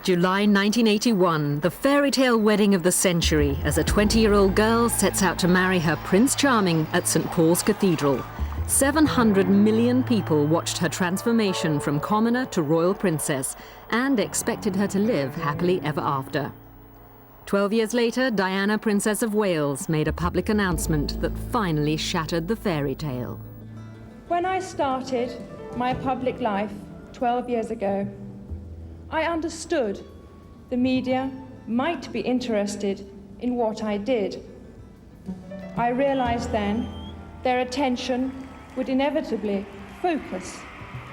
July 1981, the fairy tale wedding of the century, as a 20-year-old girl sets out to marry her Prince Charming at St. Paul's Cathedral. 700 million people watched her transformation from commoner to royal princess and expected her to live happily ever after. 12 years later, Diana, Princess of Wales, made a public announcement that finally shattered the fairy tale. When I started my public life 12 years ago, I understood the media might be interested in what I did. I realized then their attention would inevitably focus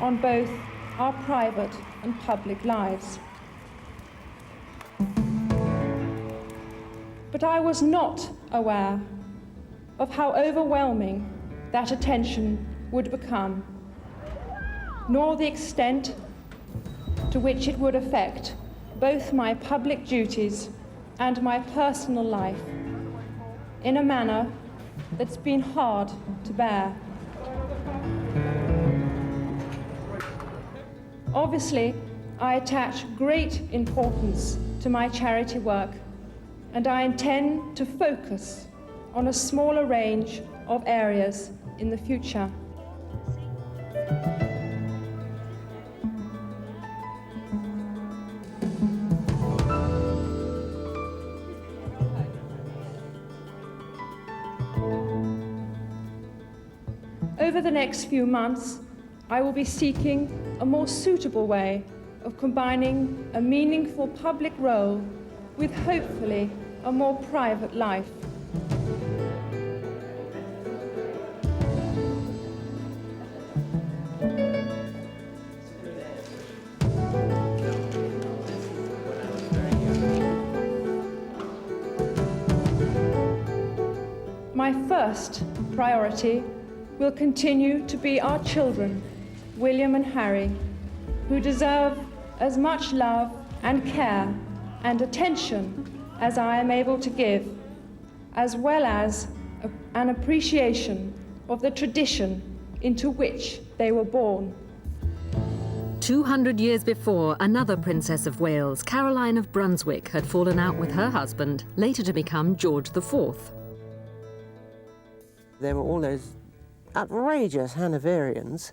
on both our private and public lives. But I was not aware of how overwhelming that attention would become, nor the extent to which it would affect both my public duties and my personal life in a manner that's been hard to bear. Obviously, I attach great importance to my charity work, and I intend to focus on a smaller range of areas in the future. Over the next few months, I will be seeking a more suitable way of combining a meaningful public role with hopefully a more private life. My first priority will continue to be our children, William and Harry, who deserve as much love and care and attention as I am able to give, as well as an appreciation of the tradition into which they were born. 200 years before, another Princess of Wales, Caroline of Brunswick, had fallen out with her husband, later to become George IV. There were all those outrageous Hanoverians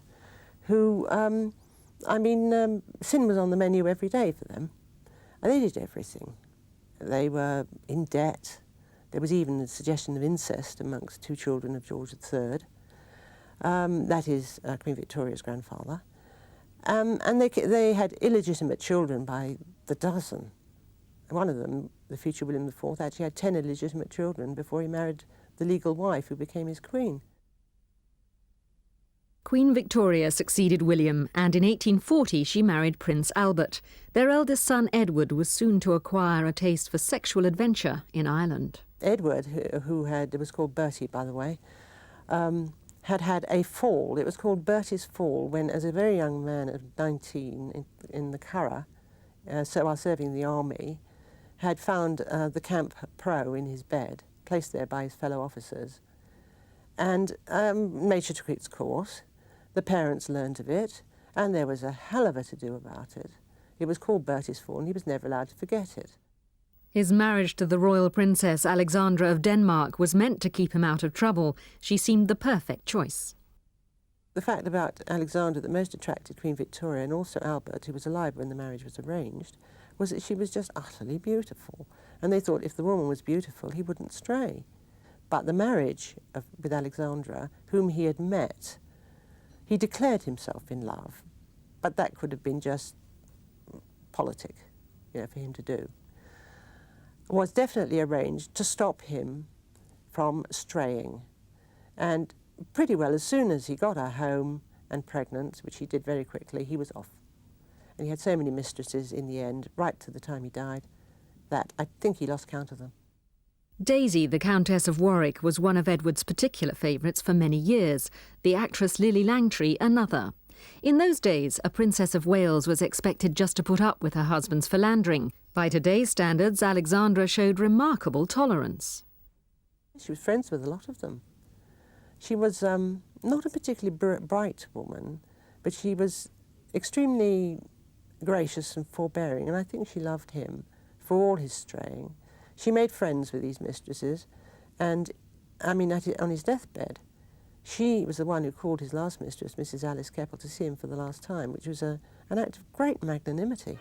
who, sin was on the menu every day for them. And they did everything. They were in debt. There was even a suggestion of incest amongst two children of George III. That is Queen Victoria's grandfather. And they had illegitimate children by the dozen. One of them, the future William IV, actually had 10 illegitimate children before he married the legal wife who became his queen. Queen Victoria succeeded William, and in 1840 she married Prince Albert. Their eldest son Edward was soon to acquire a taste for sexual adventure in Ireland. Edward, who had, it was called Bertie by the way, had had a fall. It was called Bertie's Fall when, as a very young man of 19 in the Curragh, so while serving the army, had found the Camp Pro in his bed, placed there by his fellow officers. And nature took its course. The parents learned of it, and there was a hell of a to-do about it. It was called Bertie's Fall, and he was never allowed to forget it. His marriage to the royal princess Alexandra of Denmark was meant to keep him out of trouble. She seemed the perfect choice. The fact about Alexandra that most attracted Queen Victoria, and also Albert, who was alive when the marriage was arranged, was that she was just utterly beautiful. And they thought if the woman was beautiful, he wouldn't stray. But the marriage with Alexandra, whom he had met, he declared himself in love, but that could have been just politic, for him to do, was definitely arranged to stop him from straying. And pretty well as soon as he got her home and pregnant, which he did very quickly, he was off. And he had so many mistresses in the end, right to the time he died, that I think he lost count of them. Daisy, the Countess of Warwick, was one of Edward's particular favourites for many years, the actress Lily Langtry another. In those days, a Princess of Wales was expected just to put up with her husband's philandering. By today's standards, Alexandra showed remarkable tolerance. She was friends with a lot of them. She was not a particularly bright woman, but she was extremely gracious and forbearing, and I think she loved him for all his straying. She made friends with these mistresses, and, I mean, on his deathbed, she was the one who called his last mistress, Mrs. Alice Keppel, to see him for the last time, which was an act of great magnanimity.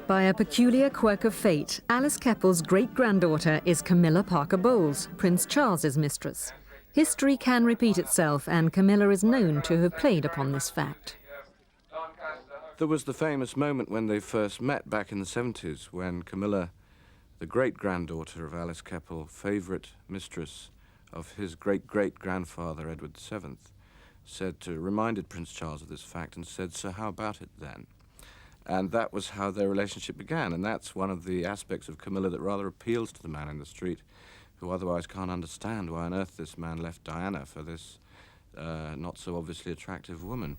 By a peculiar quirk of fate, Alice Keppel's great-granddaughter is Camilla Parker Bowles, Prince Charles's mistress. History can repeat itself, and Camilla is known to have played upon this fact. There was the famous moment when they first met back in the 70s, when Camilla, the great-granddaughter of Alice Keppel, favourite mistress of his great-great-grandfather Edward VII, reminded Prince Charles of this fact and said, "So how about it then?" And that was how their relationship began, and that's one of the aspects of Camilla that rather appeals to the man in the street, who otherwise can't understand why on earth this man left Diana for this not so obviously attractive woman.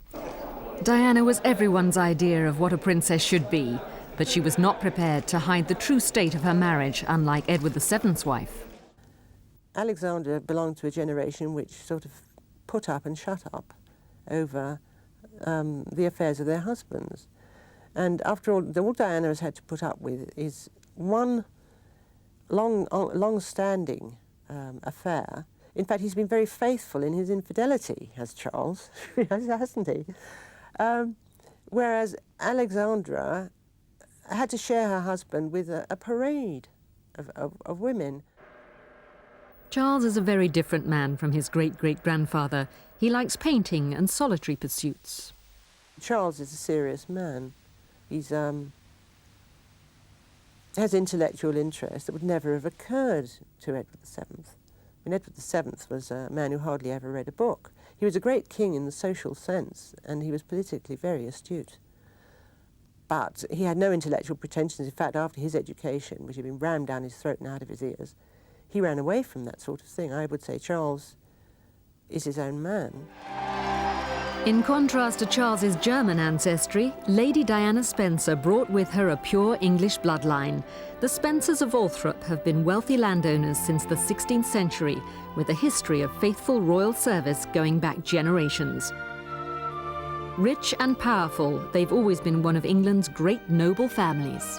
Diana was everyone's idea of what a princess should be, but she was not prepared to hide the true state of her marriage, unlike Edward VII's wife. Alexandra belonged to a generation which sort of put up and shut up over the affairs of their husbands. And after all Diana has had to put up with is one long-standing affair. In fact, he's been very faithful in his infidelity, has Charles, hasn't he? Whereas Alexandra had to share her husband with a parade of women. Charles is a very different man from his great-great-grandfather. He likes painting and solitary pursuits. Charles is a serious man. He's has intellectual interests that would never have occurred to Edward VII. I mean, Edward VII was a man who hardly ever read a book. He was a great king in the social sense, and he was politically very astute. But he had no intellectual pretensions. In fact, after his education, which had been rammed down his throat and out of his ears, he ran away from that sort of thing. I would say Charles is his own man. In contrast to Charles's German ancestry, Lady Diana Spencer brought with her a pure English bloodline. The Spencers of Althorp have been wealthy landowners since the 16th century, with a history of faithful royal service going back generations. Rich and powerful, they've always been one of England's great noble families.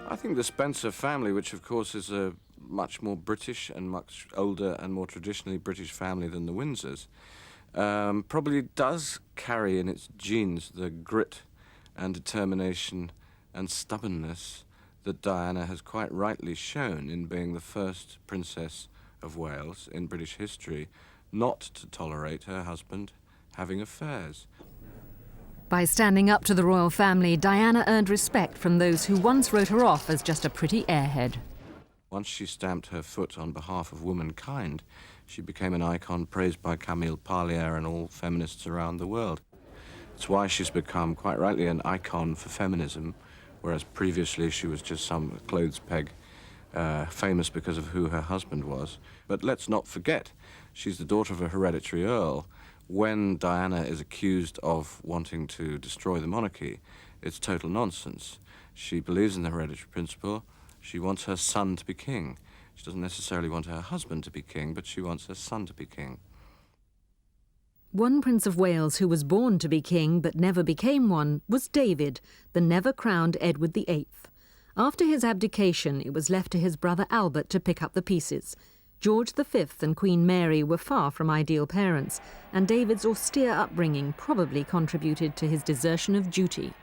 I think the Spencer family, which of course is a much more British and much older and more traditionally British family than the Windsors, probably does carry in its genes the grit and determination and stubbornness that Diana has quite rightly shown in being the first Princess of Wales in British history not to tolerate her husband having affairs. By standing up to the royal family, Diana earned respect from those who once wrote her off as just a pretty airhead. Once she stamped her foot on behalf of womankind, she became an icon praised by Camille Parlier and all feminists around the world. It's why she's become, quite rightly, an icon for feminism, whereas previously she was just some clothes peg, famous because of who her husband was. But let's not forget, she's the daughter of a hereditary earl. When Diana is accused of wanting to destroy the monarchy, it's total nonsense. She believes in the hereditary principle. She wants her son to be king. She doesn't necessarily want her husband to be king, but she wants her son to be king. One Prince of Wales who was born to be king but never became one was David, the never-crowned Edward VIII. After his abdication, it was left to his brother Albert to pick up the pieces. George V and Queen Mary were far from ideal parents, and David's austere upbringing probably contributed to his desertion of duty.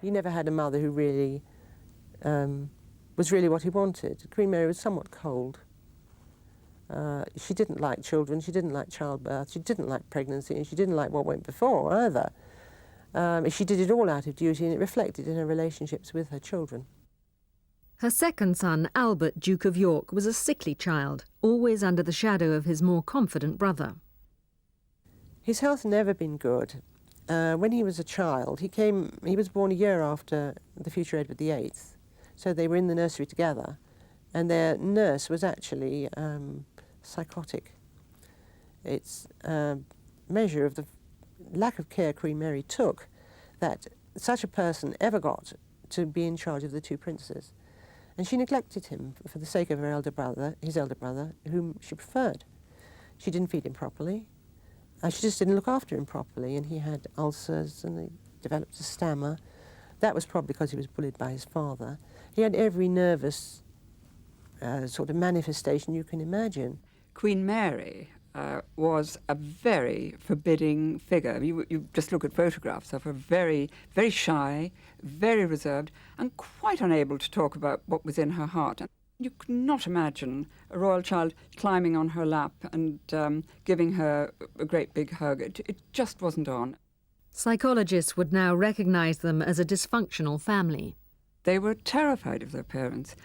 He never had a mother who really was really what he wanted. Queen Mary was somewhat cold. She didn't like children, she didn't like childbirth, she didn't like pregnancy, and she didn't like what went before either. She did it all out of duty, and it reflected in her relationships with her children. Her second son, Albert, Duke of York, was a sickly child, always under the shadow of his more confident brother. His health had never been good. When he was a child, he was born a year after the future Edward VIII, so they were in the nursery together, and their nurse was actually psychotic. It's a measure of the lack of care Queen Mary took that such a person ever got to be in charge of the two princes. And she neglected him for the sake of her his elder brother, whom she preferred. She didn't feed him properly. She just didn't look after him properly, and he had ulcers and he developed a stammer. That was probably because he was bullied by his father. He had every nervous sort of manifestation you can imagine. Queen Mary was a very forbidding figure. You just look at photographs of her, very, very shy, very reserved, and quite unable to talk about what was in her heart. You could not imagine a royal child climbing on her lap and giving her a great big hug. It just wasn't on. Psychologists would now recognise them as a dysfunctional family. They were terrified of their parents.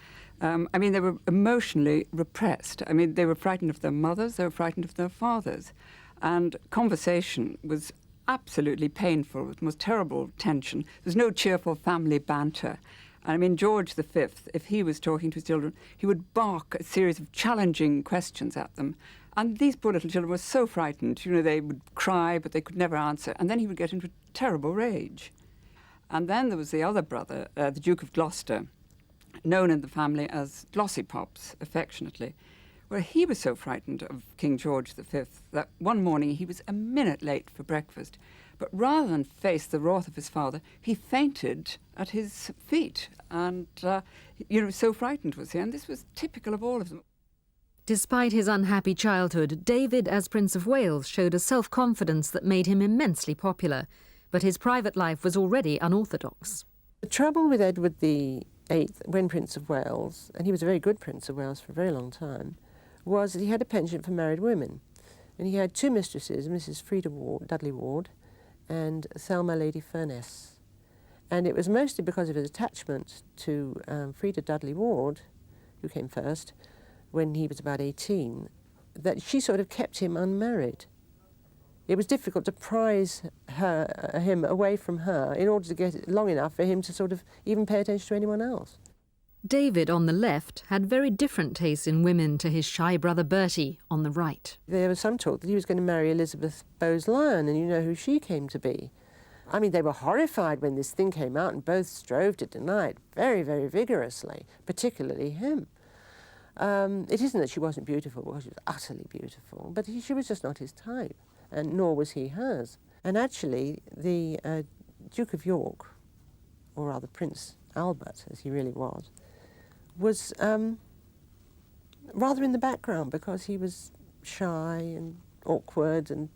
I mean, they were emotionally repressed. I mean, they were frightened of their mothers, they were frightened of their fathers. And conversation was absolutely painful, with the most terrible tension. There's no cheerful family banter. I mean, George V, if he was talking to his children, he would bark a series of challenging questions at them. And these poor little children were so frightened. You know, they would cry, but they could never answer. And then he would get into a terrible rage. And then there was the other brother, the Duke of Gloucester, known in the family as Glossy Pops, affectionately, where he was so frightened of King George V that one morning he was a minute late for breakfast. But rather than face the wrath of his father, he fainted at his feet. And, you know, so frightened was he. And this was typical of all of them. Despite his unhappy childhood, David, as Prince of Wales, showed a self-confidence that made him immensely popular. But his private life was already unorthodox. The trouble with Edward VIII, when Prince of Wales, and he was a very good Prince of Wales for a very long time, was that he had a penchant for married women. And he had two mistresses, Mrs. Dudley Ward and Thelma Lady Furness. And it was mostly because of his attachment to Frida Dudley Ward, who came first, when he was about 18, that she sort of kept him unmarried. It was difficult to prize him away from her in order to get it long enough for him to sort of even pay attention to anyone else. David, on the left, had very different tastes in women to his shy brother Bertie on the right. There was some talk that he was going to marry Elizabeth Bowes-Lyon, and you know who she came to be. I mean, they were horrified when this thing came out, and both strove to deny it very, very vigorously, particularly him. It isn't that she wasn't beautiful, because she was utterly beautiful, but she was just not his type, and nor was he hers. And actually, the Duke of York, or rather Prince Albert, as he really was rather in the background because he was shy and awkward and,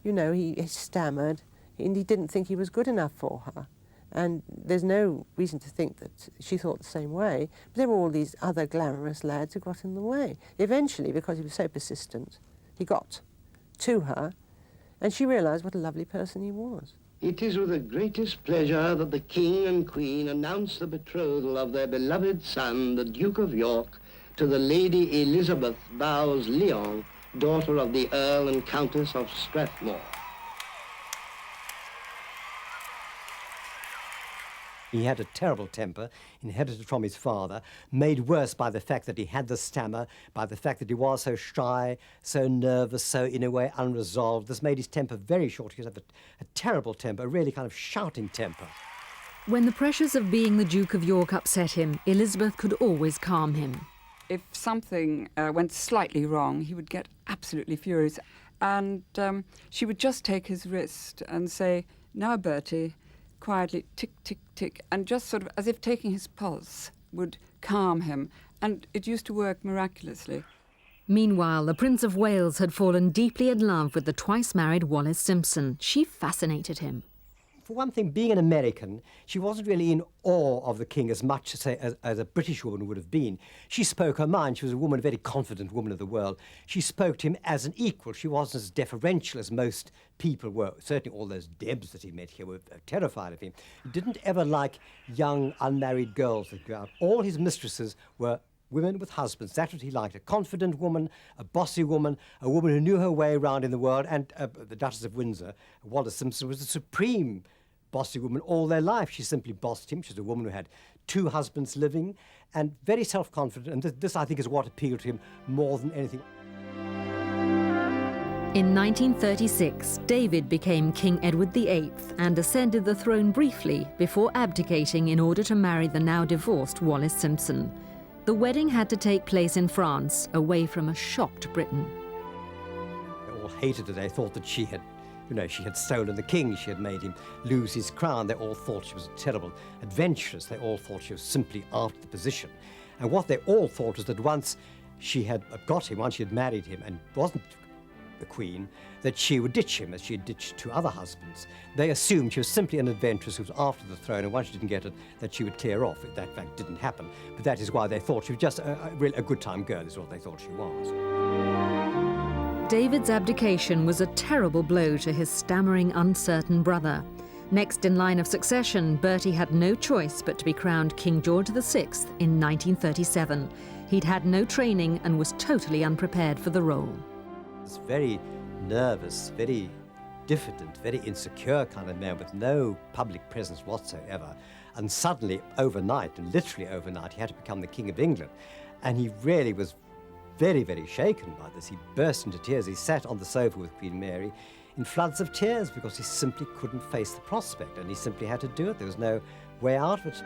you know, he stammered and he didn't think he was good enough for her. And there's no reason to think that she thought the same way. But there were all these other glamorous lads who got in the way. Eventually, because he was so persistent, he got to her and she realised what a lovely person he was. It is with the greatest pleasure that the King and Queen announce the betrothal of their beloved son, the Duke of York, to the Lady Elizabeth Bowes-Lyon, daughter of the Earl and Countess of Strathmore. He had a terrible temper, inherited from his father, made worse by the fact that he had the stammer, by the fact that he was so shy, so nervous, so, in a way, unresolved. This made his temper very short. He had a terrible temper, a really kind of shouting temper. When the pressures of being the Duke of York upset him, Elizabeth could always calm him. If something went slightly wrong, he would get absolutely furious. And she would just take his wrist and say, "Now, Bertie," quietly, tick, tick, tick, and just sort of as if taking his pulse would calm him. And it used to work miraculously. Meanwhile, the Prince of Wales had fallen deeply in love with the twice-married Wallis Simpson. She fascinated him. For one thing, being an American, she wasn't really in awe of the king as much, say, as a British woman would have been. She spoke her mind. She was a woman, a very confident woman of the world. She spoke to him as an equal. She wasn't as deferential as most people were. Certainly all those Debs that he met here were terrified of him. He didn't ever like young, unmarried girls that grew up. All his mistresses were women with husbands. That's what he liked. A confident woman, a bossy woman, a woman who knew her way around in the world. And the Duchess of Windsor, Wallis Simpson, was the supreme bossy woman all their life. She simply bossed him. She's a woman who had two husbands living and very self-confident. And this, I think, is what appealed to him more than anything. In 1936, David became King Edward VIII and ascended the throne briefly before abdicating in order to marry the now divorced Wallis Simpson. The wedding had to take place in France, away from a shocked Britain. They all hated her. They thought that she had, she had stolen the king. She had made him lose his crown. They all thought she was a terrible adventuress. They all thought she was simply after the position. And what they all thought was that once she had got him, once she had married him and wasn't the queen, that she would ditch him as she had ditched two other husbands. They assumed she was simply an adventuress who was after the throne, and once she didn't get it, that she would clear off. That fact didn't happen, but that is why they thought she was just a good time girl, is what they thought she was. David's abdication was a terrible blow to his stammering, uncertain brother. Next in line of succession, Bertie had no choice but to be crowned King George VI in 1937. He'd had no training and was totally unprepared for the role. This very nervous, very diffident, very insecure kind of man with no public presence whatsoever. And suddenly, overnight, and literally overnight, he had to become the King of England. And he really was very, very shaken by this. He burst into tears. He sat on the sofa with Queen Mary in floods of tears because he simply couldn't face the prospect, and he simply had to do it. There was no way out of it.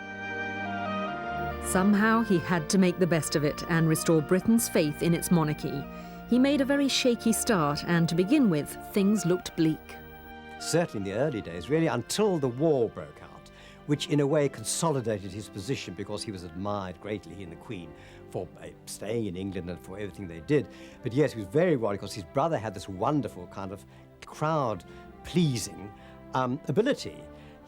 Somehow he had to make the best of it and restore Britain's faith in its monarchy. He made a very shaky start, and to begin with, things looked bleak. Certainly in the early days, really until the war broke out, which in a way consolidated his position because he was admired greatly, he and the Queen, for staying in England and for everything they did. But yes, he was very worried because his brother had this wonderful kind of crowd-pleasing ability.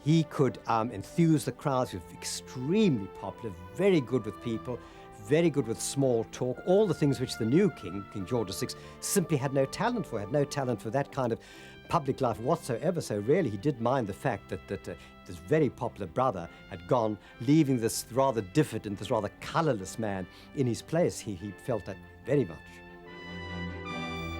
He could enthuse the crowds. He was extremely popular, very good with people, very good with small talk, all the things which the new king, King George VI, simply had no talent for, that kind of public life whatsoever. So really he did mind the fact that this very popular brother had gone, leaving this rather diffident, this rather colourless man in his place. He felt that very much.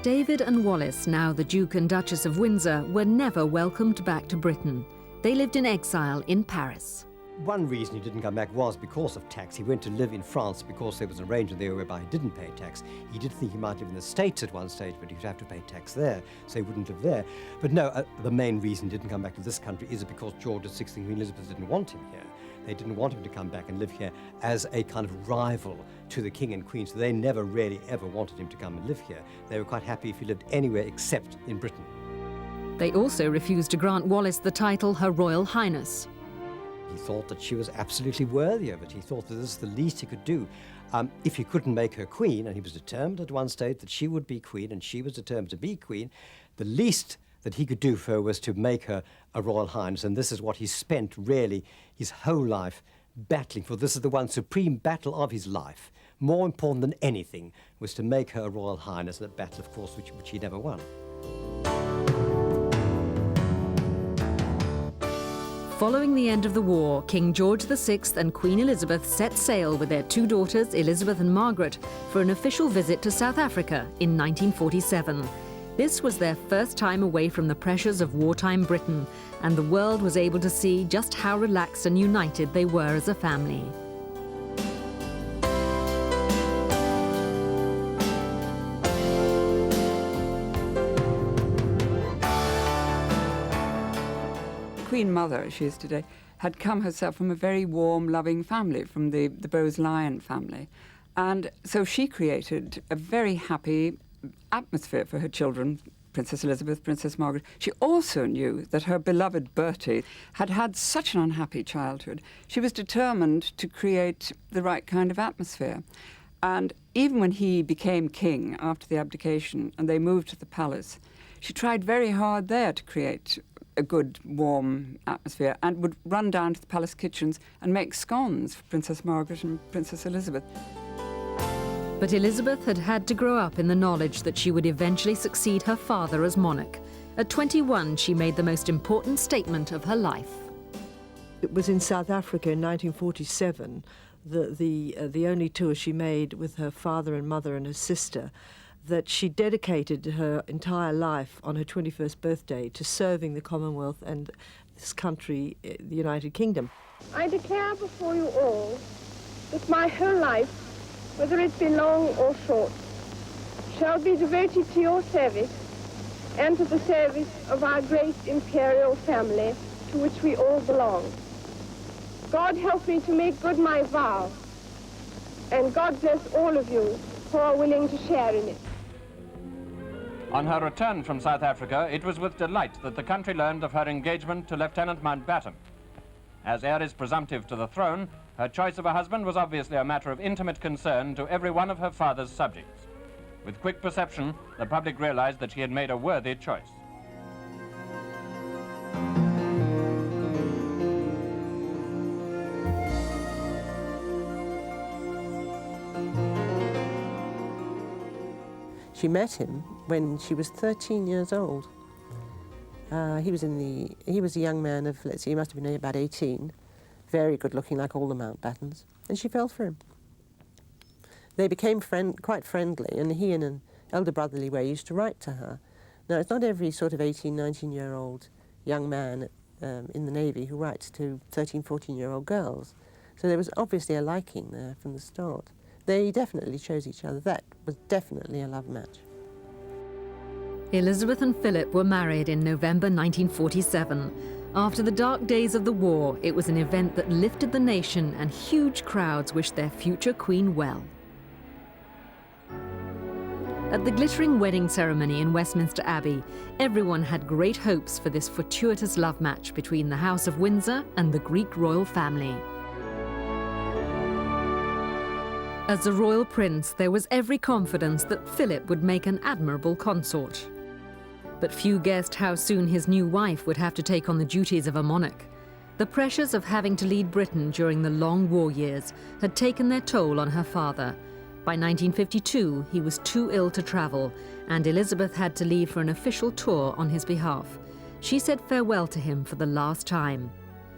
David and Wallis, now the Duke and Duchess of Windsor, were never welcomed back to Britain. They lived in exile in Paris. One reason he didn't come back was because of tax. He went to live in France because there was an arrangement there whereby he didn't pay tax. He did think he might live in the States at one stage, but he would have to pay tax there, so he wouldn't live there. But no, the main reason he didn't come back to this country is because George VI and Queen Elizabeth didn't want him here. They didn't want him to come back and live here as a kind of rival to the King and Queen, so they never really ever wanted him to come and live here. They were quite happy if he lived anywhere except in Britain. They also refused to grant Wallis the title Her Royal Highness. He thought that she was absolutely worthy of it. He thought that this is the least he could do. If he couldn't make her queen, and he was determined at one stage that she would be queen, and she was determined to be queen, the least that he could do for her was to make her a royal highness, and this is what he spent really his whole life battling for. This is the one supreme battle of his life. More important than anything was to make her a royal highness, and a battle, of course, which he never won. Following the end of the war, King George VI and Queen Elizabeth set sail with their two daughters, Elizabeth and Margaret, for an official visit to South Africa in 1947. This was their first time away from the pressures of wartime Britain, and the world was able to see just how relaxed and united they were as a family. Queen Mother, as she is today, had come herself from a very warm, loving family, from the Bowes-Lyon family. And so she created a very happy atmosphere for her children, Princess Elizabeth, Princess Margaret. She also knew that her beloved Bertie had had such an unhappy childhood. She was determined to create the right kind of atmosphere. And even when he became king after the abdication and they moved to the palace, she tried very hard there to create a good, warm atmosphere, and would run down to the palace kitchens and make scones for Princess Margaret and Princess Elizabeth. But Elizabeth had had to grow up in the knowledge that she would eventually succeed her father as monarch. At 21, she made the most important statement of her life. It was in South Africa in 1947, the only tour she made with her father and mother and her sister, that she dedicated her entire life on her 21st birthday to serving the Commonwealth and this country, the United Kingdom. I declare before you all that my whole life, whether it be long or short, shall be devoted to your service and to the service of our great imperial family to which we all belong. God help me to make good my vow, and God bless all of you who are willing to share in it. On her return from South Africa, it was with delight that the country learned of her engagement to Lieutenant Mountbatten. As heiress presumptive to the throne, her choice of a husband was obviously a matter of intimate concern to every one of her father's subjects. With quick perception, the public realized that she had made a worthy choice. She met him when she was 13 years old. He was a young man of, let's see, he must have been about 18, very good looking like all the Mountbattens, and she fell for him. They became quite friendly, and he in an elder brotherly way used to write to her. Now, it's not every sort of 18, 19-year-old young man in the Navy who writes to 13, 14-year-old girls. So there was obviously a liking there from the start. They definitely chose each other. That was definitely a love match. Elizabeth and Philip were married in November 1947. After the dark days of the war, it was an event that lifted the nation, and huge crowds wished their future queen well. At the glittering wedding ceremony in Westminster Abbey, everyone had great hopes for this fortuitous love match between the House of Windsor and the Greek royal family. As the royal prince, there was every confidence that Philip would make an admirable consort. But few guessed how soon his new wife would have to take on the duties of a monarch. The pressures of having to lead Britain during the long war years had taken their toll on her father. By 1952, he was too ill to travel, and Elizabeth had to leave for an official tour on his behalf. She said farewell to him for the last time.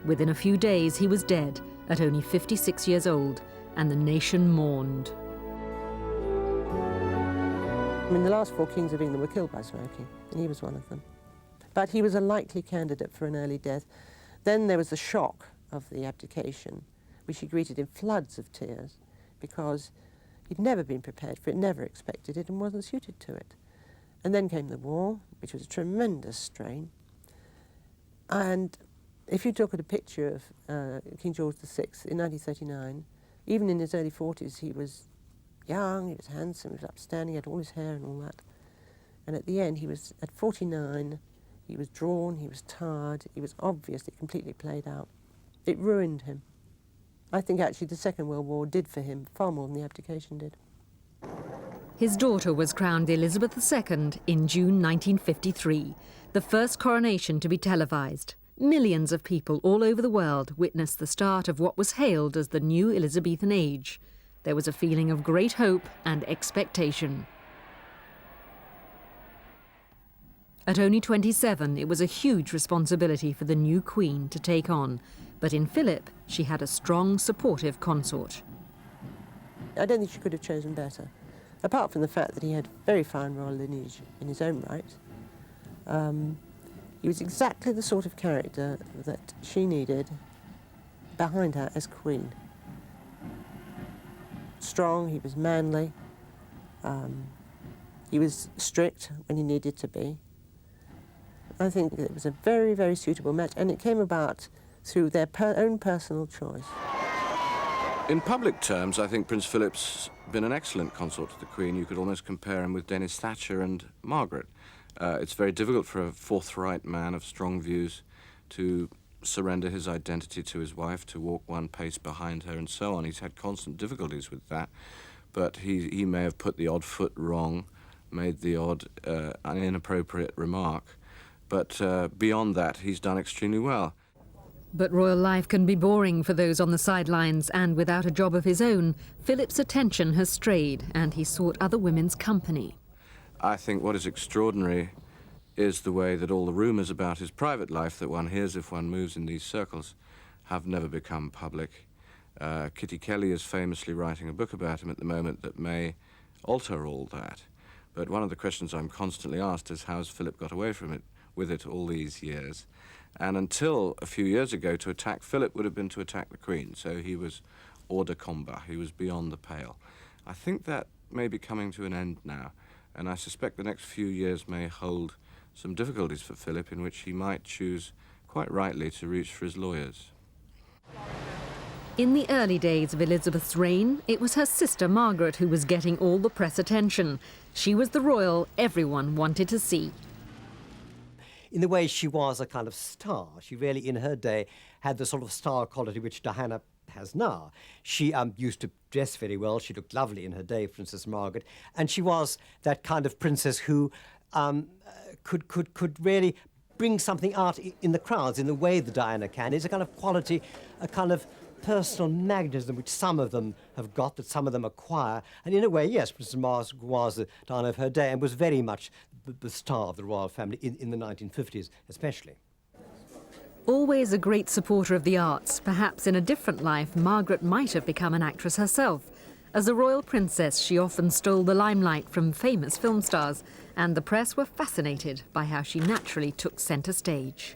Within a few days, he was dead, at only 56 years old, and the nation mourned. I mean, the last 4 kings of England were killed by smoking, and he was one of them. But he was a likely candidate for an early death. Then there was the shock of the abdication, which he greeted in floods of tears, because he'd never been prepared for it, never expected it, and wasn't suited to it. And then came the war, which was a tremendous strain. And if you look at a picture of King George VI in 1939, even in his early 40s, he was young, he was handsome, he was upstanding, he had all his hair and all that. And at the end, he was at 49, he was drawn, he was tired, he was obviously completely played out. It ruined him. I think actually the Second World War did for him far more than the abdication did. His daughter was crowned Elizabeth II in June 1953, the first coronation to be televised. Millions of people all over the world witnessed the start of what was hailed as the new Elizabethan age. There was a feeling of great hope and expectation. At only 27, it was a huge responsibility for the new queen to take on, but in Philip, she had a strong, supportive consort. I don't think she could have chosen better, apart from the fact that he had very fine royal lineage in his own right. He was exactly the sort of character that she needed behind her as queen. Strong, he was manly, he was strict when he needed to be. I think it was a very, very suitable match, and it came about through their own personal choice. In public terms, I think Prince Philip's been an excellent consort to the Queen. You could almost compare him with Dennis Thatcher and Margaret. It's very difficult for a forthright man of strong views to surrender his identity to his wife, to walk one pace behind her and so on. He's had constant difficulties with that, but he may have put the odd foot wrong, made the odd inappropriate remark, but beyond that, he's done extremely well. But royal life can be boring for those on the sidelines, and without a job of his own, Philip's attention has strayed, and he sought other women's company. I think what is extraordinary is the way that all the rumours about his private life that one hears if one moves in these circles have never become public. Kitty Kelly is famously writing a book about him at the moment that may alter all that. But one of the questions I'm constantly asked is, how's Philip got away from it, with it all these years? And until a few years ago, to attack Philip would have been to attack the Queen, so he was hors de combat, he was beyond the pale. I think that may be coming to an end now, and I suspect the next few years may hold some difficulties for Philip in which he might choose, quite rightly, to reach for his lawyers. In the early days of Elizabeth's reign, it was her sister Margaret who was getting all the press attention. She was the royal everyone wanted to see. In the way she was a kind of star. She really, in her day, had the sort of star quality which Diana has now. She used to dress very well. She looked lovely in her day, Princess Margaret. And she was that kind of princess who could really bring something out in the crowds in the way that Diana can. It's a kind of quality, a kind of personal magnetism which some of them have got, that some of them acquire. And in a way, yes, Princess Margaret was the Diana of her day and was very much the star of the royal family in the 1950s especially. Always a great supporter of the arts, perhaps in a different life, Margaret might have become an actress herself. As a royal princess, she often stole the limelight from famous film stars, and the press were fascinated by how she naturally took centre stage.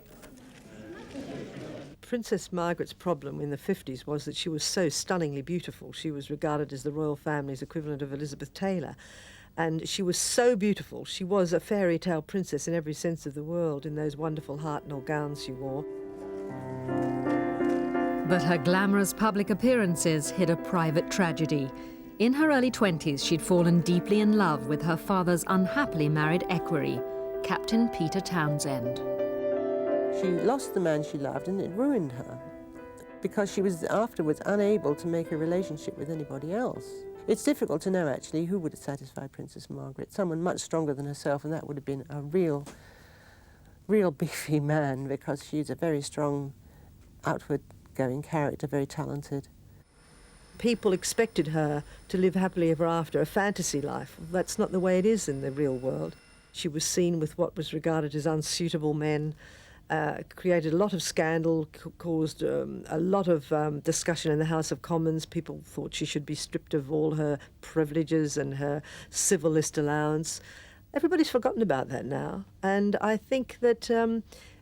Princess Margaret's problem in the 50s was that she was so stunningly beautiful. She was regarded as the royal family's equivalent of Elizabeth Taylor. And she was so beautiful. She was a fairy tale princess in every sense of the word in those wonderful Hartnell gowns she wore. But her glamorous public appearances hid a private tragedy. In her early 20s, she'd fallen deeply in love with her father's unhappily married equerry, Captain Peter Townsend. She lost the man she loved and it ruined her because she was afterwards unable to make a relationship with anybody else. It's difficult to know, actually, who would have satisfied Princess Margaret. Someone much stronger than herself, and that would have been a real beefy man, because she's a very strong, outward-going character, very talented. People expected her to live happily ever after, a fantasy life. That's not the way it is in the real world. She was seen with what was regarded as unsuitable men, created a lot of scandal, caused a lot of discussion in the House of Commons. People thought she should be stripped of all her privileges and her civil list allowance. Everybody's forgotten about that now, and I think that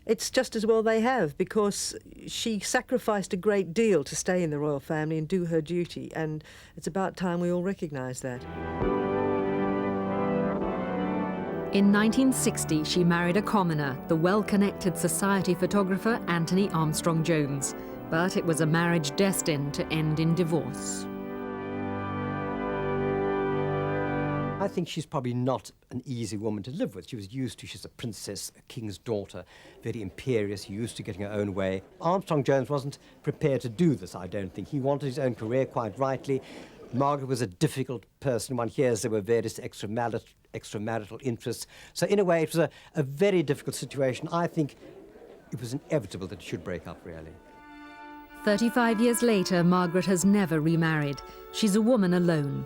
it's just as well they have, because she sacrificed a great deal to stay in the royal family and do her duty, and it's about time we all recognise that. In 1960, she married a commoner, the well-connected society photographer Anthony Armstrong-Jones. But it was a marriage destined to end in divorce. I think she's probably not an easy woman to live with. She was used to, she's a princess, a king's daughter, very imperious, used to getting her own way. Armstrong-Jones wasn't prepared to do this, I don't think. He wanted his own career, quite rightly. Margaret was a difficult person. One hears there were various extramarital interests. So in a way, it was a very difficult situation. I think it was inevitable that it should break up, really. 35 years later, Margaret has never remarried. She's a woman alone.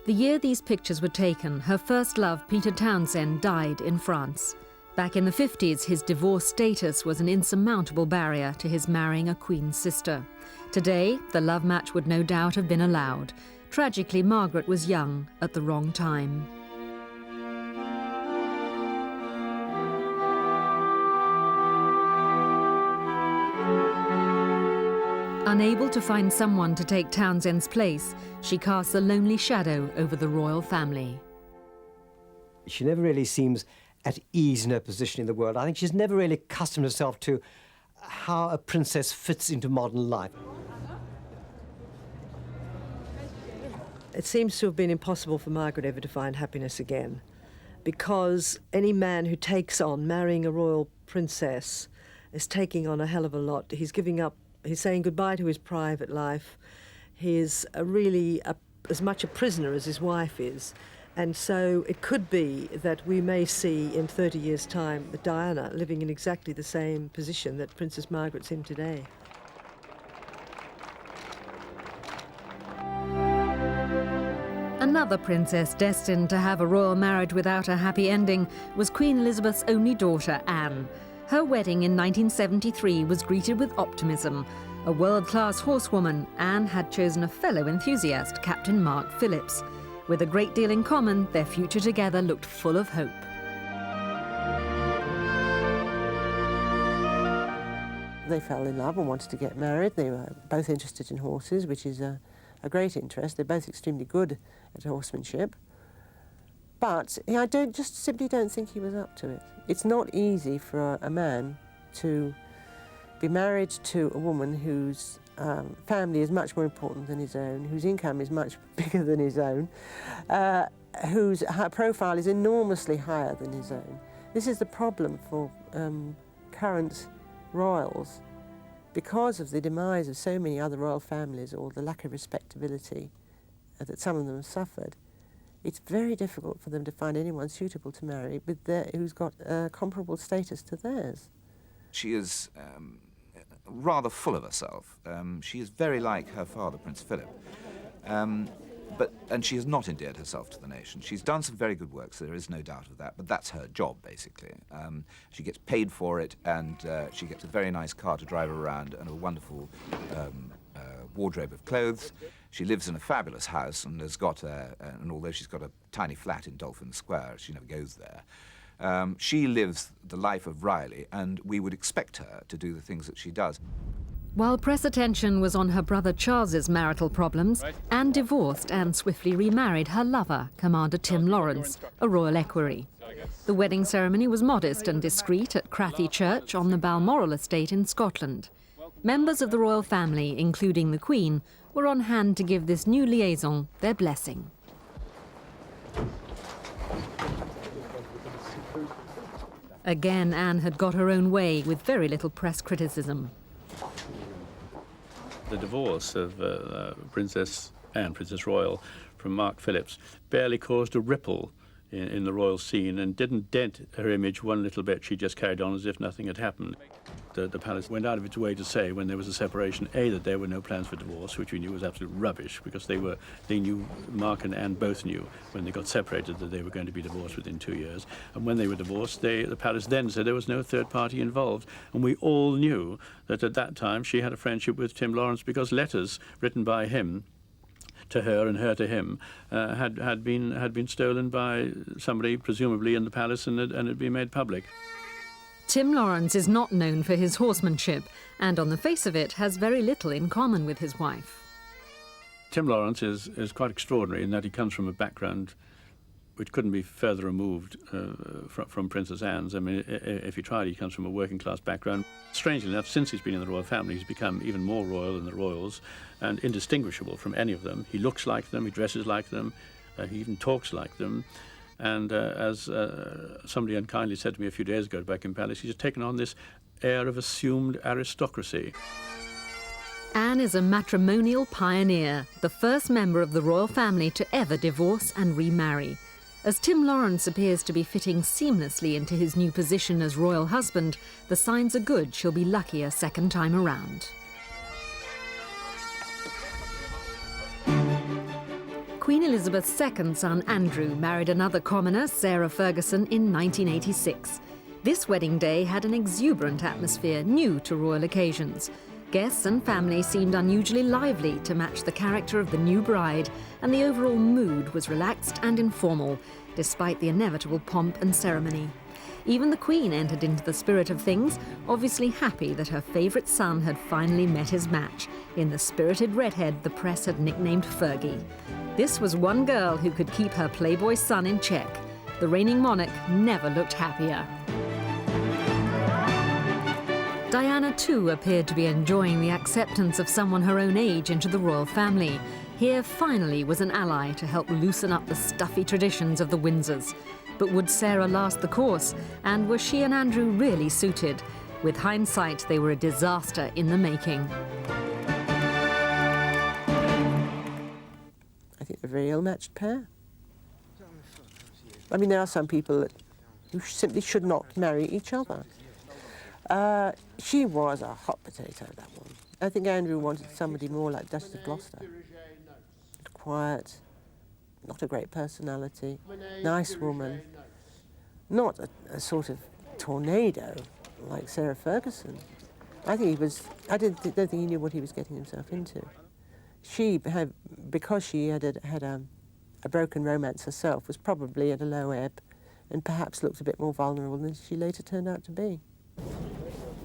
The year these pictures were taken, her first love, Peter Townsend, died in France. Back in the 50s, his divorce status was an insurmountable barrier to his marrying a Queen's sister. Today, the love match would no doubt have been allowed. Tragically, Margaret was young at the wrong time. Unable to find someone to take Townsend's place, she casts a lonely shadow over the royal family. She never really seems at ease in her position in the world. I think she's never really accustomed herself to how a princess fits into modern life. It seems to have been impossible for Margaret ever to find happiness again, because any man who takes on marrying a royal princess is taking on a hell of a lot. He's giving up, he's saying goodbye to his private life. He's really as much a prisoner as his wife is. And so it could be that we may see in 30 years' time Diana living in exactly the same position that Princess Margaret's in today. Another princess destined to have a royal marriage without a happy ending was Queen Elizabeth's only daughter, Anne. Her wedding in 1973 was greeted with optimism. A world-class horsewoman, Anne had chosen a fellow enthusiast, Captain Mark Phillips. With a great deal in common, their future together looked full of hope. They fell in love and wanted to get married. They were both interested in horses, which is a great interest. They're both extremely good at horsemanship. But I simply don't think he was up to it. It's not easy for a man to be married to a woman whose family is much more important than his own, whose income is much bigger than his own, whose profile is enormously higher than his own. This is the problem for current royals. Because of the demise of so many other royal families, or the lack of respectability that some of them have suffered, it's very difficult for them to find anyone suitable to marry who's got comparable status to theirs. She is rather full of herself. She is very like her father, Prince Philip. And she has not endeared herself to the nation. She's done some very good work, so there is no doubt of that, but that's her job, basically. She gets paid for it, and she gets a very nice car to drive around and a wonderful wardrobe of clothes. She lives in a fabulous house and has got and although she's got a tiny flat in Dolphin Square, she never goes there. She lives the life of Riley, and we would expect her to do the things that she does. While press attention was on her brother Charles's marital problems, Anne divorced and swiftly remarried her lover, Commander Tim Lawrence, a royal equerry. The wedding ceremony was modest and discreet at Crathy Church on the Balmoral estate in Scotland. Members of the royal family, including the Queen, were on hand to give this new liaison their blessing. Again, Anne had got her own way with very little press criticism. The divorce of Princess Anne, Princess Royal, from Mark Phillips barely caused a ripple in the royal scene and didn't dent her image one little bit. She just carried on as if nothing had happened. The palace went out of its way to say, when there was a separation, A, that there were no plans for divorce, which we knew was absolute rubbish, because they knew, Mark and Anne both knew, when they got separated, that they were going to be divorced within 2 years. And when they were divorced, the palace then said there was no third party involved. And we all knew that at that time she had a friendship with Tim Lawrence, because letters written by him to her and her to him had been stolen by somebody, presumably in the palace, and had been made public. Tim Lawrence is not known for his horsemanship, and on the face of it has very little in common with his wife. Tim Lawrence is quite extraordinary in that he comes from a background which couldn't be further removed from Princess Anne's. I mean, if he tried, he comes from a working-class background. Strangely enough, since he's been in the royal family, he's become even more royal than the royals and indistinguishable from any of them. He looks like them, he dresses like them, he even talks like them. And as somebody unkindly said to me a few days ago at Buckingham Palace, he's taken on this air of assumed aristocracy. Anne is a matrimonial pioneer, the first member of the royal family to ever divorce and remarry. As Tim Lawrence appears to be fitting seamlessly into his new position as royal husband, the signs are good she'll be lucky a second time around. Queen Elizabeth's second son, Andrew, married another commoner, Sarah Ferguson, in 1986. This wedding day had an exuberant atmosphere new to royal occasions. Guests and family seemed unusually lively to match the character of the new bride, and the overall mood was relaxed and informal, despite the inevitable pomp and ceremony. Even the Queen entered into the spirit of things, obviously happy that her favourite son had finally met his match in the spirited redhead the press had nicknamed Fergie. This was one girl who could keep her playboy son in check. The reigning monarch never looked happier. Diana too appeared to be enjoying the acceptance of someone her own age into the royal family. Here finally was an ally to help loosen up the stuffy traditions of the Windsors. But would Sarah last the course? And were she and Andrew really suited? With hindsight, they were a disaster in the making. I think they're a very ill-matched pair. I mean, there are some people who simply should not marry each other. She was a hot potato, that one. I think Andrew wanted somebody more like Duchess of Gloucester. Quiet, not a great personality, nice woman, not a sort of tornado like Sarah Ferguson. I think don't think he knew what he was getting himself into. Because she had a broken romance herself, was probably at a low ebb and perhaps looked a bit more vulnerable than she later turned out to be.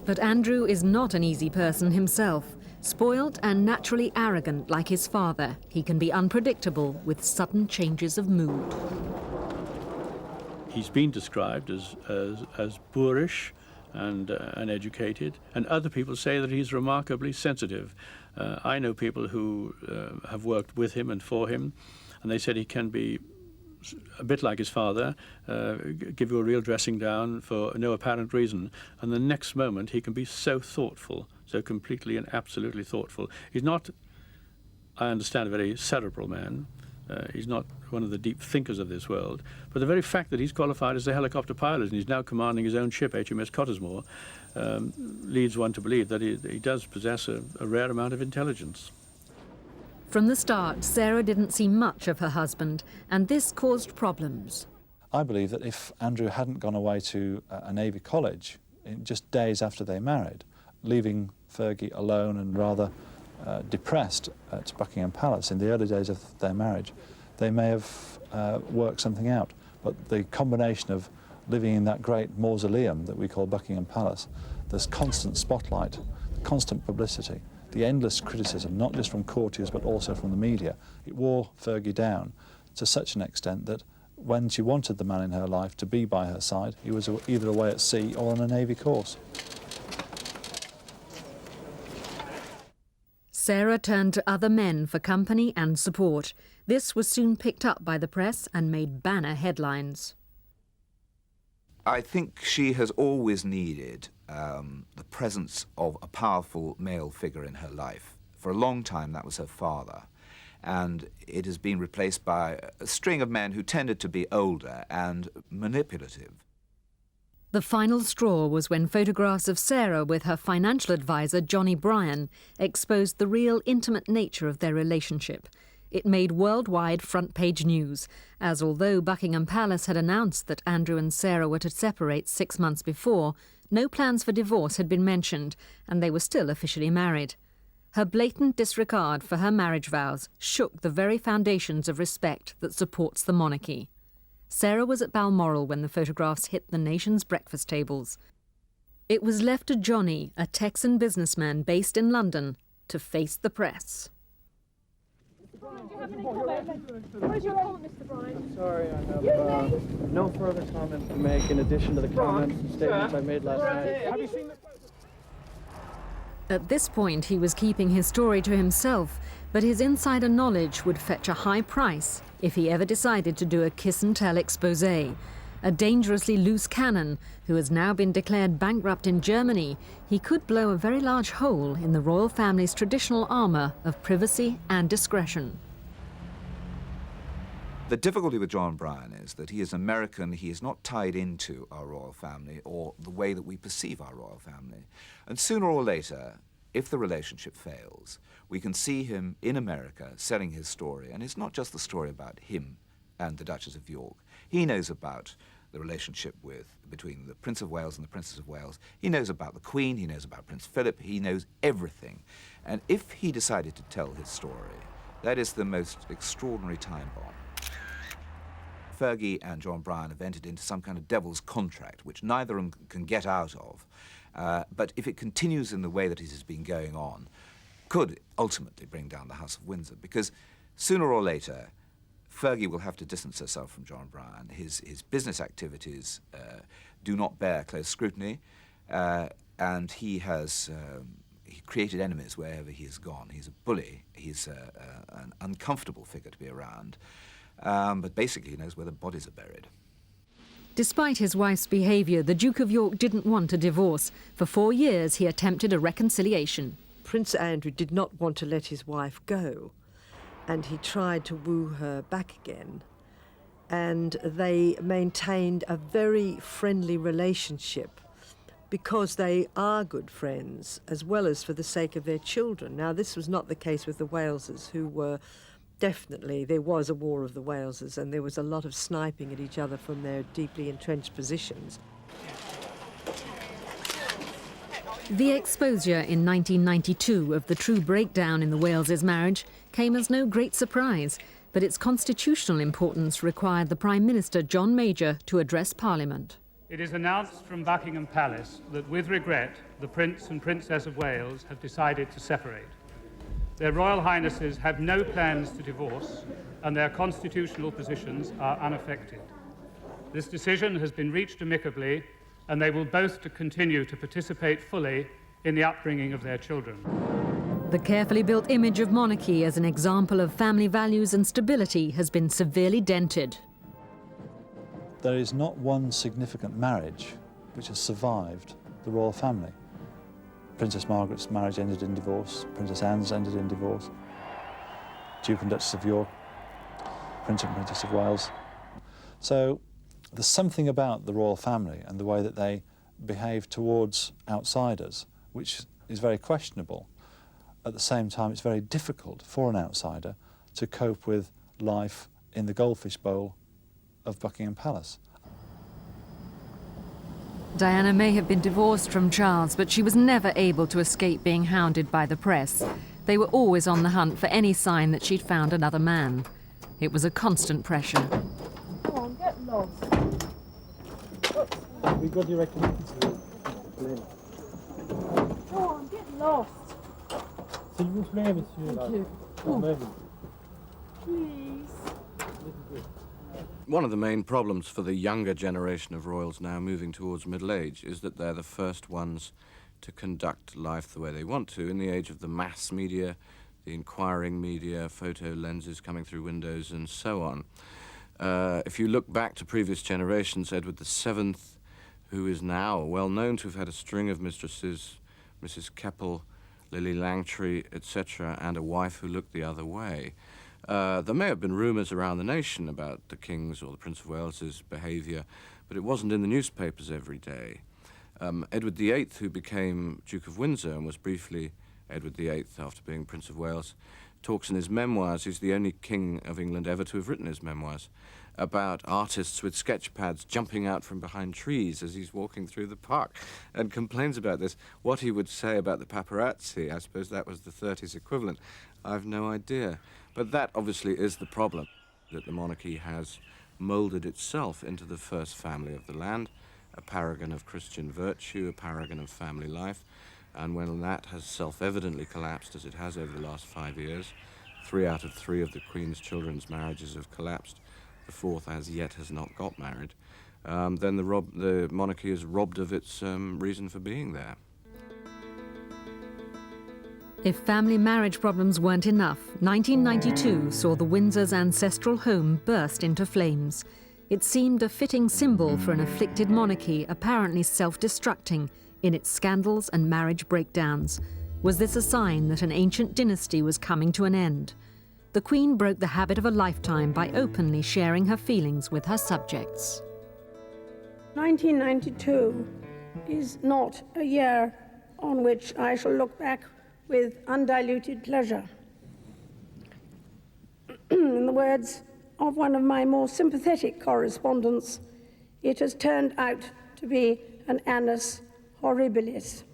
But Andrew is not an easy person himself. Spoilt and naturally arrogant like his father, he can be unpredictable with sudden changes of mood. He's been described as boorish and uneducated, and other people say that he's remarkably sensitive. I know people who have worked with him and for him, and they said he can be a bit like his father, give you a real dressing down for no apparent reason, and the next moment he can be so thoughtful, so completely and absolutely thoughtful. He's not, I understand, a very cerebral man. He's not one of the deep thinkers of this world, but the very fact that he's qualified as a helicopter pilot and he's now commanding his own ship, HMS Cottesmore, leads one to believe that he does possess a rare amount of intelligence. From the start, Sarah didn't see much of her husband, and this caused problems. I believe that if Andrew hadn't gone away to a Navy college just days after they married, leaving Fergie alone and rather depressed at Buckingham Palace in the early days of their marriage, they may have worked something out. But the combination of living in that great mausoleum that we call Buckingham Palace, there's constant spotlight, constant publicity, the endless criticism, not just from courtiers but also from the media, it wore Fergie down to such an extent that when she wanted the man in her life to be by her side, he was either away at sea or on a Navy course. Sarah turned to other men for company and support. This was soon picked up by the press and made banner headlines. I think she has always needed the presence of a powerful male figure in her life. For a long time, that was her father. And it has been replaced by a string of men who tended to be older and manipulative. The final straw was when photographs of Sarah with her financial advisor, Johnny Bryan, exposed the real intimate nature of their relationship. It made worldwide front-page news, as although Buckingham Palace had announced that Andrew and Sarah were to separate 6 months before, no plans for divorce had been mentioned, and they were still officially married. Her blatant disregard for her marriage vows shook the very foundations of respect that supports the monarchy. Sarah was at Balmoral when the photographs hit the nation's breakfast tables. It was left to Johnny, a Texan businessman based in London, to face the press. What is your comment, Mr. Bryan? Sorry, I have no further comment to make in addition to the comments and statements I made last night. Have you seen the... At this point, he was keeping his story to himself, but his insider knowledge would fetch a high price if he ever decided to do a kiss-and-tell exposé. A dangerously loose cannon, who has now been declared bankrupt in Germany, he could blow a very large hole in the royal family's traditional armour of privacy and discretion. The difficulty with John Bryan is that he is American, he is not tied into our royal family or the way that we perceive our royal family. And sooner or later, if the relationship fails, we can see him in America selling his story. And it's not just the story about him and the Duchess of York. He knows about the relationship between the Prince of Wales and the Princess of Wales. He knows about the Queen, he knows about Prince Philip, he knows everything. And if he decided to tell his story, that is the most extraordinary time bomb. Fergie and John Bryan have entered into some kind of devil's contract, which neither of them can get out of. But if it continues in the way that it has been going on, could ultimately bring down the House of Windsor, because sooner or later, Fergie will have to distance herself from John Bryan. His business activities do not bear close scrutiny, and he created enemies wherever he has gone. He's a bully. He's an uncomfortable figure to be around, but basically he knows where the bodies are buried. Despite his wife's behaviour, the Duke of York didn't want a divorce. For 4 years, he attempted a reconciliation. Prince Andrew did not want to let his wife go, and he tried to woo her back again. And they maintained a very friendly relationship because they are good friends, as well as for the sake of their children. Now, this was not the case with the Waleses, who were definitely, there was a war of the Waleses, and there was a lot of sniping at each other from their deeply entrenched positions. The exposure in 1992 of the true breakdown in the Waleses' marriage came as no great surprise, but its constitutional importance required the Prime Minister, John Major, to address Parliament. It is announced from Buckingham Palace that, with regret, the Prince and Princess of Wales have decided to separate. Their Royal Highnesses have no plans to divorce, and their constitutional positions are unaffected. This decision has been reached amicably, and they will both continue to participate fully in the upbringing of their children. The carefully built image of monarchy as an example of family values and stability has been severely dented. There is not one significant marriage which has survived the royal family. Princess Margaret's marriage ended in divorce, Princess Anne's ended in divorce, Duke and Duchess of York, Prince and Princess of Wales. So there's something about the royal family and the way that they behave towards outsiders which is very questionable. At the same time, it's very difficult for an outsider to cope with life in the goldfish bowl of Buckingham Palace. Diana may have been divorced from Charles, but she was never able to escape being hounded by the press. They were always on the hunt for any sign that she'd found another man. It was a constant pressure. Come on, get lost. We got direct connections to the Come on, get lost. S'il vous plaît, monsieur. Thank you. Please. One of the main problems for the younger generation of royals now moving towards middle age is that they're the first ones to conduct life the way they want to in the age of the mass media, the inquiring media, photo lenses coming through windows, and so on. If you look back to previous generations, Edward VII, who is now well known to have had a string of mistresses, Mrs. Keppel, Lily Langtry, etc., and a wife who looked the other way. There may have been rumours around the nation about the King's or the Prince of Wales's behaviour, but it wasn't in the newspapers every day. Edward VIII, who became Duke of Windsor and was briefly Edward VIII after being Prince of Wales, talks in his memoirs, he's the only king of England ever to have written his memoirs, about artists with sketch pads jumping out from behind trees as he's walking through the park, and complains about this. What he would say about the paparazzi, I suppose that was the 30s equivalent, I've no idea. But that obviously is the problem, that the monarchy has moulded itself into the first family of the land, a paragon of Christian virtue, a paragon of family life, and when that has self-evidently collapsed, as it has over the last 5 years, 3 out of 3 of the Queen's children's marriages have collapsed, the 4th as yet has not got married, then the monarchy is robbed of its reason for being there. If family marriage problems weren't enough, 1992 saw the Windsor's ancestral home burst into flames. It seemed a fitting symbol for an afflicted monarchy apparently self-destructing in its scandals and marriage breakdowns. Was this a sign that an ancient dynasty was coming to an end? The Queen broke the habit of a lifetime by openly sharing her feelings with her subjects. 1992 is not a year on which I shall look back with undiluted pleasure. In the words of one of my more sympathetic correspondents, it has turned out to be an annus horribilis.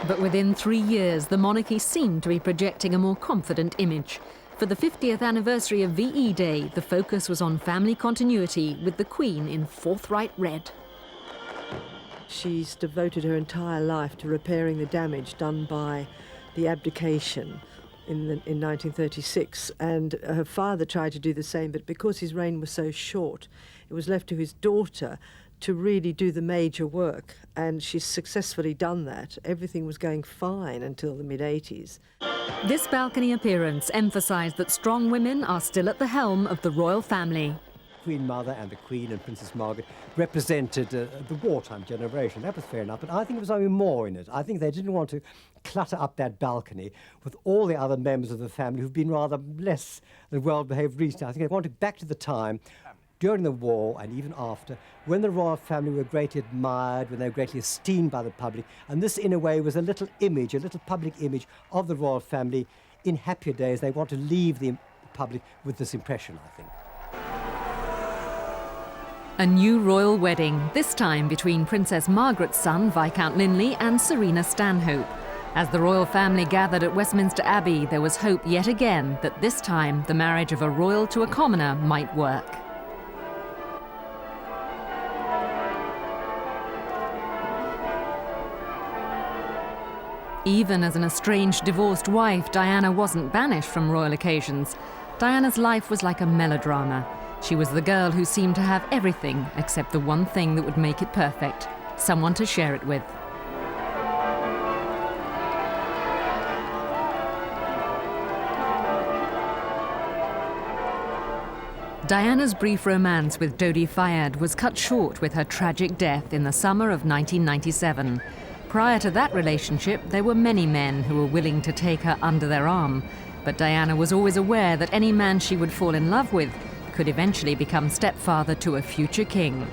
But within 3 years, the monarchy seemed to be projecting a more confident image. For the 50th anniversary of VE Day, the focus was on family continuity, with the Queen in forthright red. She's devoted her entire life to repairing the damage done by the abdication in 1936, and her father tried to do the same, but because his reign was so short, it was left to his daughter to really do the major work, and she's successfully done that. Everything was going fine until the mid-80s. This balcony appearance emphasised that strong women are still at the helm of the royal family. Queen Mother and the Queen and Princess Margaret represented the wartime generation. That was fair enough, but I think there was only more in it. I think they didn't want to clutter up that balcony with all the other members of the family who've been rather less than well-behaved recently. I think they wanted back to the time during the war and even after, when the royal family were greatly admired, when they were greatly esteemed by the public, and this in a way was a little image, a little public image of the royal family. In happier days, they want to leave the public with this impression, I think. A new royal wedding, this time between Princess Margaret's son, Viscount Linley, and Serena Stanhope. As the royal family gathered at Westminster Abbey, there was hope yet again that this time the marriage of a royal to a commoner might work. Even as an estranged divorced wife, Diana wasn't banished from royal occasions. Diana's life was like a melodrama. She was the girl who seemed to have everything except the one thing that would make it perfect, someone to share it with. Diana's brief romance with Dodi Fayed was cut short with her tragic death in the summer of 1997. Prior to that relationship, there were many men who were willing to take her under their arm, but Diana was always aware that any man she would fall in love with could eventually become stepfather to a future king.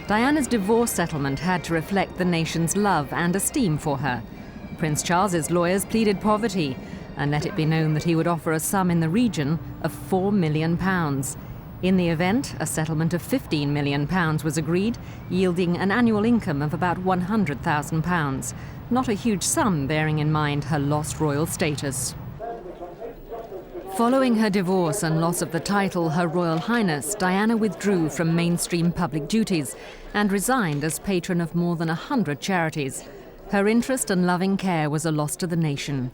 Diana's divorce settlement had to reflect the nation's love and esteem for her. Prince Charles's lawyers pleaded poverty and let it be known that he would offer a sum in the region of £4 million. In the event, a settlement of £15 million was agreed, yielding an annual income of about £100,000. Not a huge sum, bearing in mind her lost royal status. Following her divorce and loss of the title Her Royal Highness, Diana withdrew from mainstream public duties and resigned as patron of more than 100 charities. Her interest and loving care was a loss to the nation.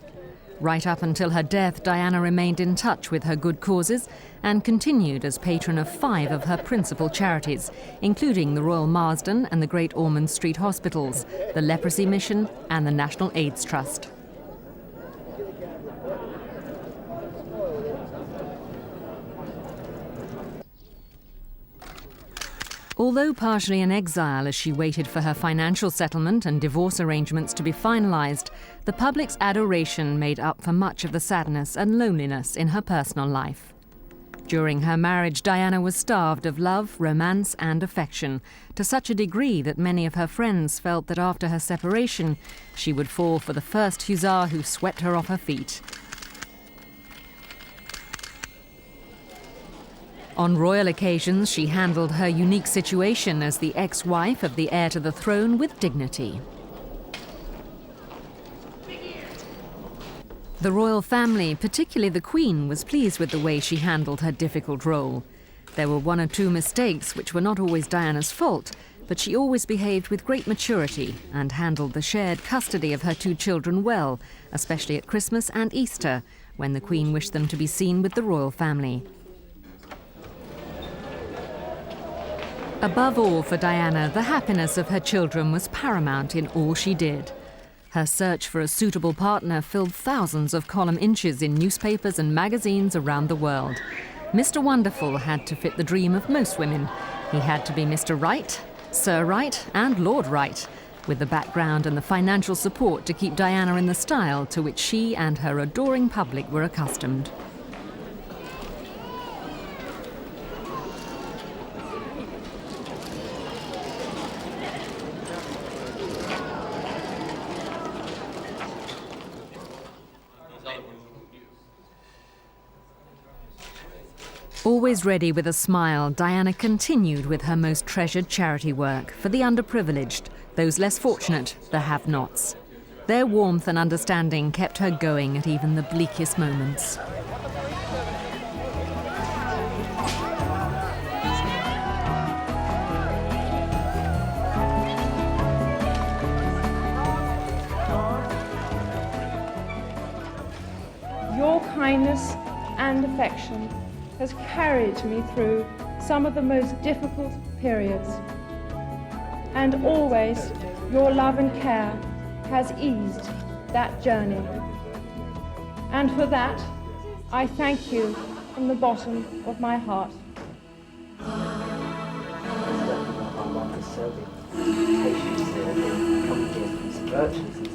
Right up until her death, Diana remained in touch with her good causes and continued as patron of 5 of her principal charities, including the Royal Marsden and the Great Ormond Street Hospitals, the Leprosy Mission and the National AIDS Trust. Although partially in exile as she waited for her financial settlement and divorce arrangements to be finalized, the public's adoration made up for much of the sadness and loneliness in her personal life. During her marriage, Diana was starved of love, romance, and affection, to such a degree that many of her friends felt that after her separation, she would fall for the first hussar who swept her off her feet. On royal occasions, she handled her unique situation as the ex-wife of the heir to the throne with dignity. The royal family, particularly the Queen, was pleased with the way she handled her difficult role. There were 1 or 2 mistakes which were not always Diana's fault, but she always behaved with great maturity and handled the shared custody of her 2 children well, especially at Christmas and Easter, when the Queen wished them to be seen with the royal family. Above all for Diana, the happiness of her children was paramount in all she did. Her search for a suitable partner filled thousands of column inches in newspapers and magazines around the world. Mr. Wonderful had to fit the dream of most women. He had to be Mr. Right, Sir Right, and Lord Right, with the background and the financial support to keep Diana in the style to which she and her adoring public were accustomed. Always ready with a smile, Diana continued with her most treasured charity work for the underprivileged, those less fortunate, the have-nots. Their warmth and understanding kept her going at even the bleakest moments. Your kindness and affection has carried me through some of the most difficult periods. And always your love and care has eased that journey. And for that, I thank you from the bottom of my heart. Patience,